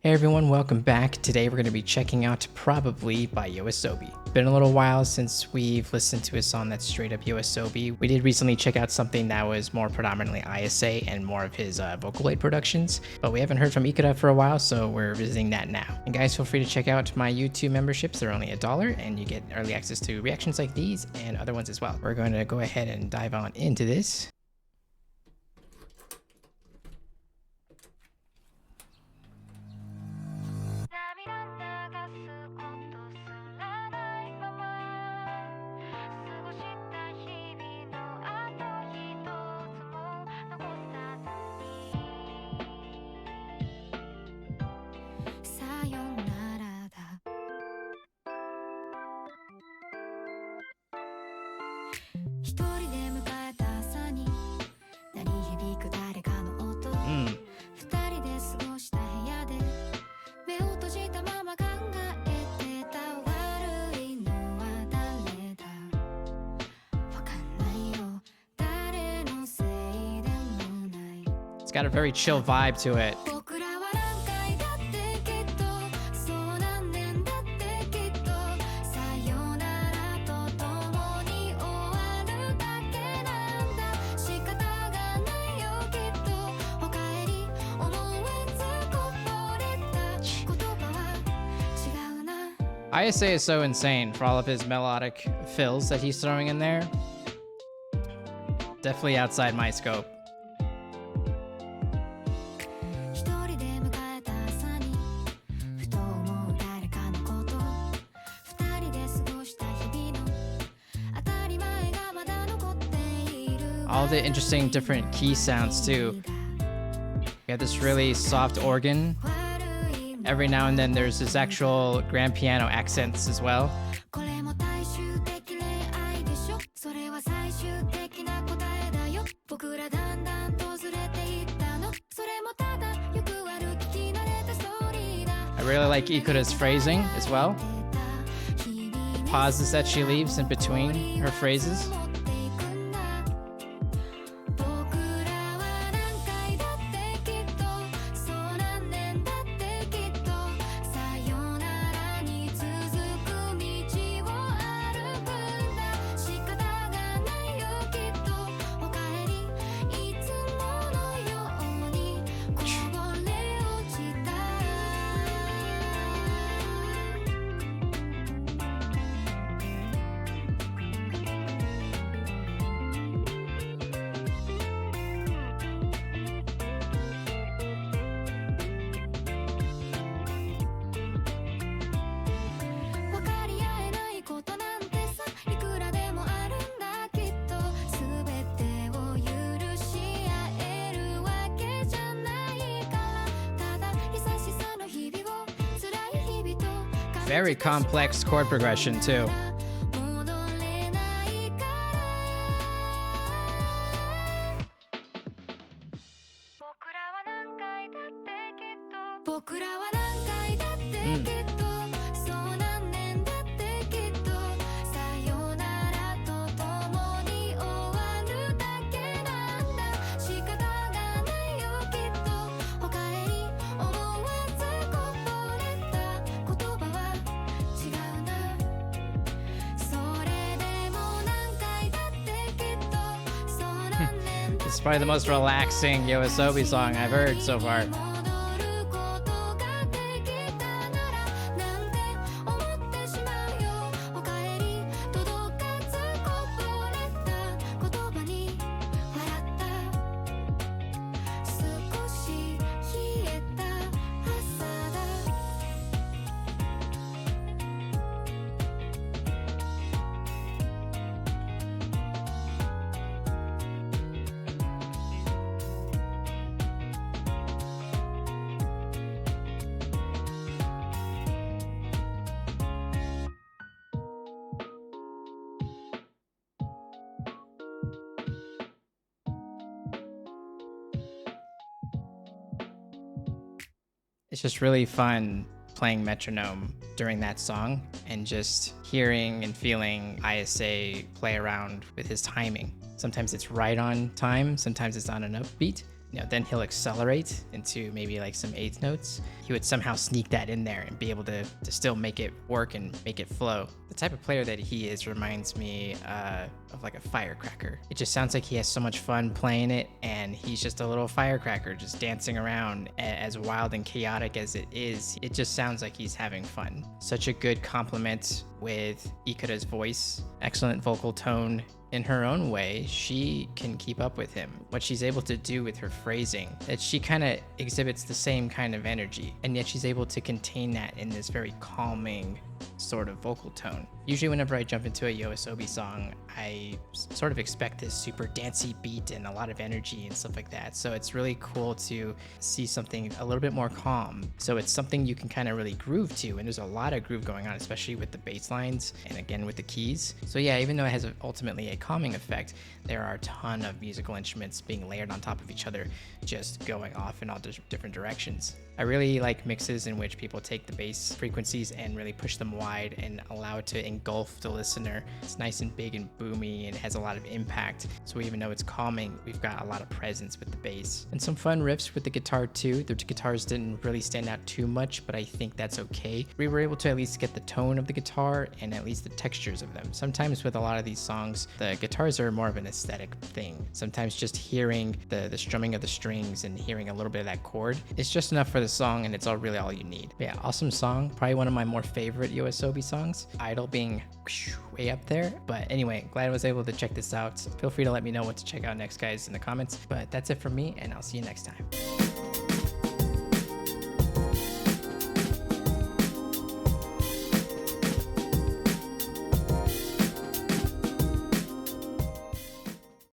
Hey everyone, welcome back. Today we're going to be checking out Probably by Yoasobi. Been a little while since we've listened to a song that's straight up Yoasobi. We did recently check out something that was more predominantly ISA and more of his Vocaloid productions, but we haven't heard from Ikura for a while, so we're visiting that now. And guys, feel free to check out my YouTube memberships. They're only $1 and you get early access to reactions like these and other ones as well. We're going to go ahead and dive on into this. It's got a very chill vibe to it. ISA is so insane for all of his melodic fills that he's throwing in there. Definitely outside my scope. All the interesting different key sounds too. You got this really soft organ. Every now and then there's this actual grand piano accents as well. I really like Ikura's phrasing as well. The pauses that she leaves in between her phrases. Very complex chord progression too. It's probably the most relaxing Yoasobi song I've heard so far. It's just really fun playing metronome during that song and just hearing and feeling ISA play around with his timing. Sometimes it's right on time, sometimes it's on an upbeat, then he'll accelerate into maybe like some eighth notes. He would somehow sneak that in there and be able to still make it work and make it flow. The type of player that he is reminds me of like a firecracker. It just sounds like he has so much fun playing it, and he's just a little firecracker just dancing around. As wild and chaotic as it is, it just sounds like he's having fun. Such a good complement with Ikura's voice, excellent vocal tone. In her own way, she can keep up with him. What she's able to do with her phrasing, that she kind of exhibits the same kind of energy, and yet she's able to contain that in this very calming sort of vocal tone. Usually whenever I jump into a Yoasobi song, I sort of expect this super dancey beat and a lot of energy and stuff like that. So it's really cool to see something a little bit more calm. So it's something you can kind of really groove to, and there's a lot of groove going on, especially with the bass lines and again with the keys. So yeah, even though it has ultimately a calming effect, there are a ton of musical instruments being layered on top of each other, just going off in all different directions. I really like mixes in which people take the bass frequencies and really push them wide and allow it to engulf the listener. It's nice and big and boomy and has a lot of impact. So even though it's calming, we've got a lot of presence with the bass. And some fun riffs with the guitar too. The guitars didn't really stand out too much, but I think that's okay. We were able to at least get the tone of the guitar and at least the textures of them. Sometimes with a lot of these songs, the guitars are more of an aesthetic thing. Sometimes just hearing the strumming of the strings and hearing a little bit of that chord, it's just enough for the song, and it's really all you need. But yeah, awesome song. Probably one of my more favorite Yoasobi songs. Idol being way up there. But anyway, glad I was able to check this out. Feel free to let me know what to check out next, guys, in the comments. But that's it from me, and I'll see you next time.